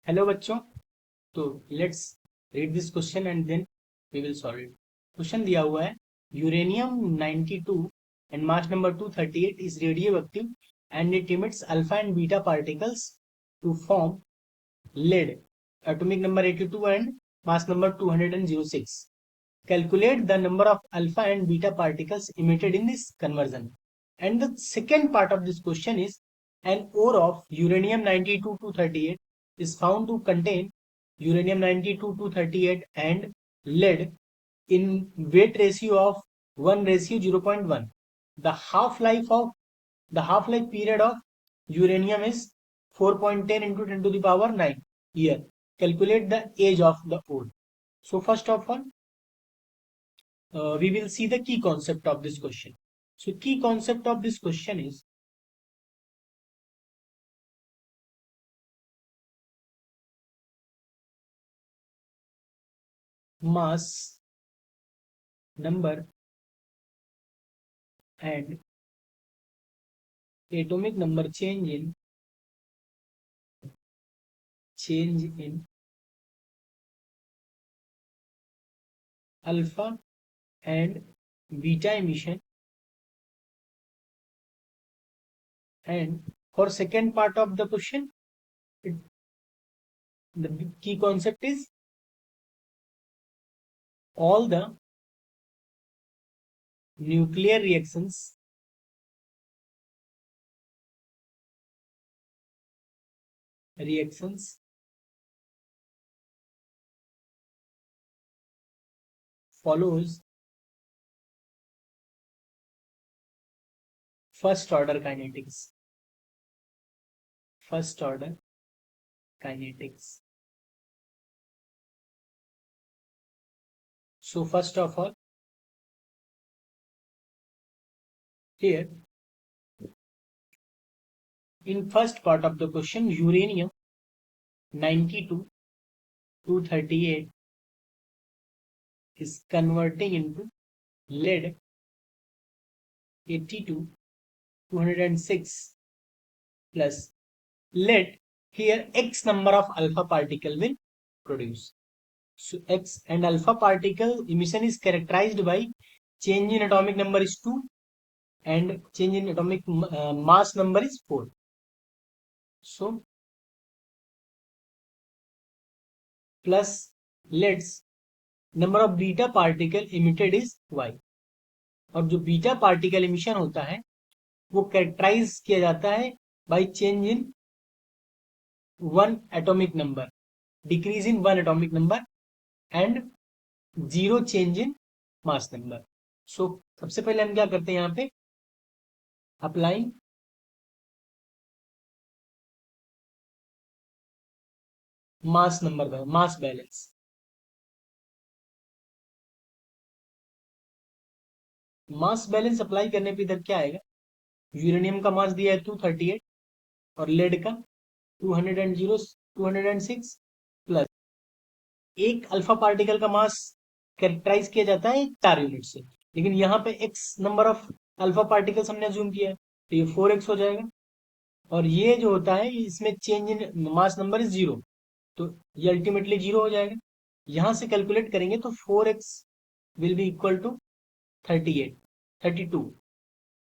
Hello बच्चों। तो let's read this question and then we will solve it. Question दिया हुआ है, uranium 92 and mass number 238 is radioactive and it emits alpha and beta particles to form lead, atomic number 82 and mass number 206. Calculate the number of alpha and beta particles emitted in this conversion. And the second part of this question is, an ore of uranium 92-238 is found to contain uranium 92-238 and lead in weight ratio of 1:0.1. The half-life period of uranium is 4.10 into 10 to the power 9 year. Calculate the age of the ore. So first of all, we will see the key concept of this question. So key concept of this question is, mass number and atomic number change in alpha and beta emission. And for second part of the question, the key concept is all the nuclear reactions follows first order kinetics. So first of all, here in first part of the question, uranium 92-238 is converting into lead 82-206 plus lead. Here x number of alpha particle will produce. So x and alpha particle emission is characterized by change in atomic number is 2 and change in atomic mass number is 4. So plus let's number of beta particle emitted is y. और जो beta particle emission होता है वो characterise किया जाता है by change in one atomic number, decrease in one atomic number and zero change in mass number. So सबसे पहले हम क्या करते हैं, यहाँ पे applying mass number mass balance. Mass balance apply करने पे इधर क्या आएगा, यूरेनियम का मास दिया है 238 और लेड का 206 प्लस एक अल्फा पार्टिकल का मास कैरेक्टराइज किया जाता है 4 यूनिट से, लेकिन यहाँ पे x number of alpha particles हमने अज्यूम किया है तो ये 4x हो जाएगा. और ये जो होता है इसमें change in mass number is 0, तो ये अल्टीमेटली 0 हो जाएगा. यहाँ से कैलकुलेट करेंगे तो 4x will be equal to 32.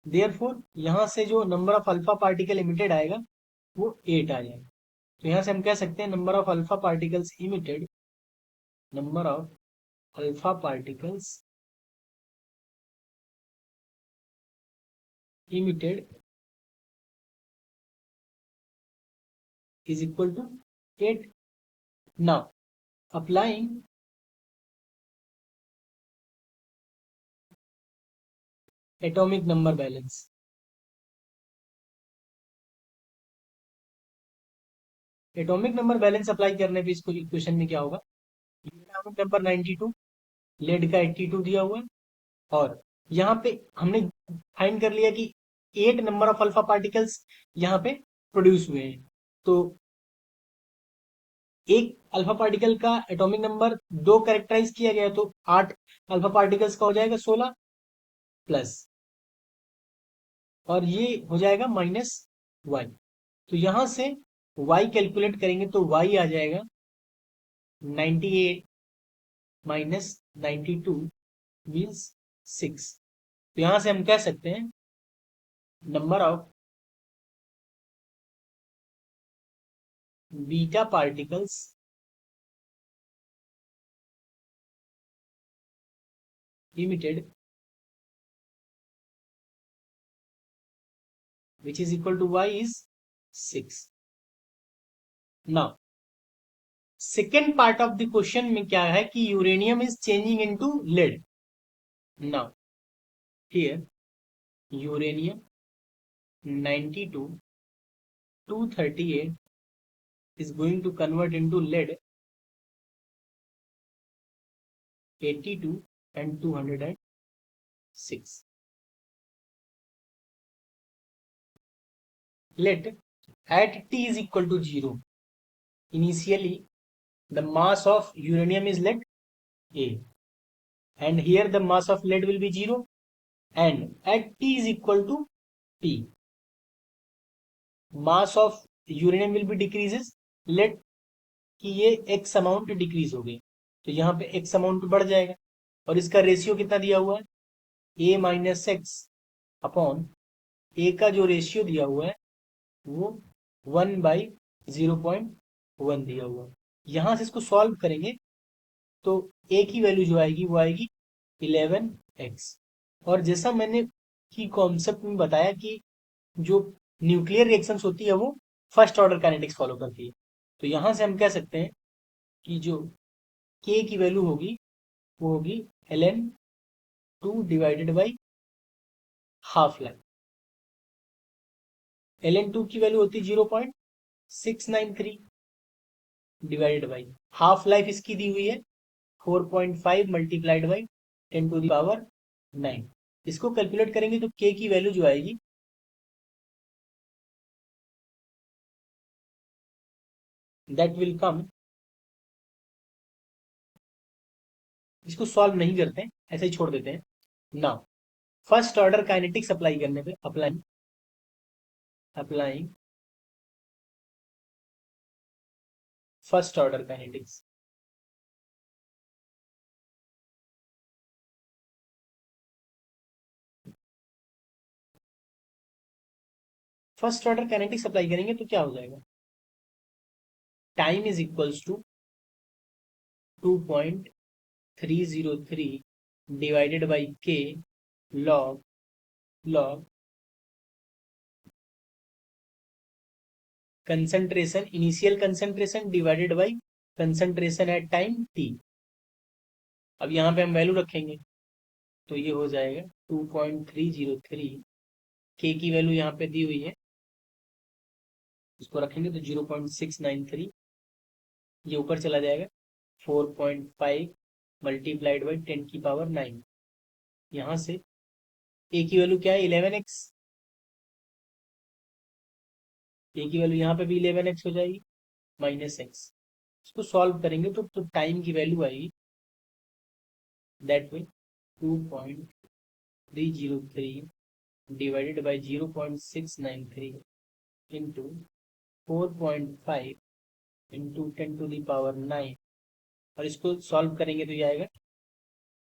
Therefore यहाँ से जो number of alpha particle emitted आएगा वो 8 आ जाएगा. तो यहाँ से हम कह सकते हैं number of alpha particles emitted is equal to 8. Now applying atomic number balance. Atomic number balance apply करने पे इसको इक्वेशन में क्या होगा, एटॉमिक नंबर 92, लेड का 82 दिया हुआ है और यहाँ पे हमने फाइंड कर लिया कि 8 नंबर ऑफ अल्फा पार्टिकल्स यहाँ पे प्रोड्यूस हुए हैं. तो एक अल्फा पार्टिकल का एटॉमिक नंबर 2 कैरेक्टराइज किया गया तो 8 अल्फा पार्टिकल्स का हो जाएगा 16 प्लस और ये हो जाएगा -y. तो यहां से y कैलकुलेट करेंगे तो y आ जाएगा 98 माइनस 92 मीन्स 6। तो यहां से हम कह सकते हैं number of beta particles emitted which is equal to y is 6। now second part of the question में क्या है कि uranium is changing into lead। now here uranium 92 238 is going to convert into lead 82 and 206। let at t is equal to 0 initially the mass of uranium is let A and here the mass of lead will be 0 and at t is equal to P mass of uranium will be decreases। let कि ये x amount decrease हो गई तो यहाँ पे x amount बढ़ जाएगा और इसका रेशियो कितना दिया हुआ है a minus x upon a का जो रेशियो दिया हुआ है वो 1/0.1 दिया हुआ है। यहां से इसको सॉल्व करेंगे तो a की वैल्यू जो आएगी वो आएगी 11x। और जैसा मैंने की कॉन्सेप्ट में बताया कि जो न्यूक्लियर रिएक्शंस होती है वो फर्स्ट ऑर्डर काइनेटिक्स फॉलो करती है। तो यहां से हम कह सकते हैं कि जो k की वैल्यू होगी वो होगी ln2 divided by half life. ln2 की वैल्यू होती है 0.693 डिवाइडेड बाई हाफ लाइफ इसकी दी हुई है 4.5 multiplied by 10 to the power 9। इसको कैलकुलेट करेंगे तो k की वैल्यू जो आएगी दैट विल कम। इसको सॉल्व नहीं करते हैं ऐसे ही छोड़ देते हैं। Now first order kinetics apply करने पे applying first order kinetics first order kinetics apply करेंगे तो क्या हो जाएगा time is equals to 2.303 divided by k log concentration initial concentration divided by concentration at time t। अब यहाँ पे हम वैल्यू रखेंगे तो ये हो जाएगा 2.303 k की वैल्यू यहाँ पे दी हुई है इसको रखेंगे तो 0.693 ये ऊपर चला जाएगा 4.5 मल्टीप्लाइड बाई 10 की पावर 9। यहाँ से a की वैल्यू क्या है 11x a की वैल्यू यहाँ पे भी 11x हो जाएगी माइनस एक्स। इसको सॉल्व करेंगे तो टाइम की वैल्यू आएगी that will 2.303 divided by 0.693 into 4.5 into 10 to the power 9 और इसको सॉल्व करेंगे तो ये आएगा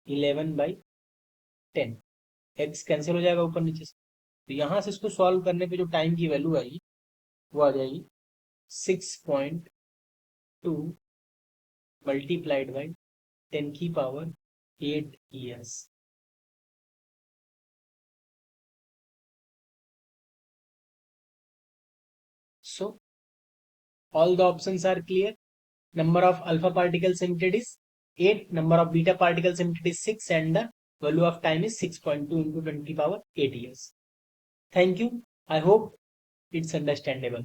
11/10। एक्स कैंसिल हो जाएगा ऊपर नीचे से तो यहाँ से इसको सॉल्व करने पे जो टाइम की वैल्यू आएगी वो आ जाएगी 6.2 मल्टीप्लाइड बाई 10 की power 8 years. So all the options are clear. Number of alpha particles emitted is 8, number of beta particles emitted is 6 and the value of time is 6.2 into 10 to the power 8 years. Thank you. I hope it's understandable.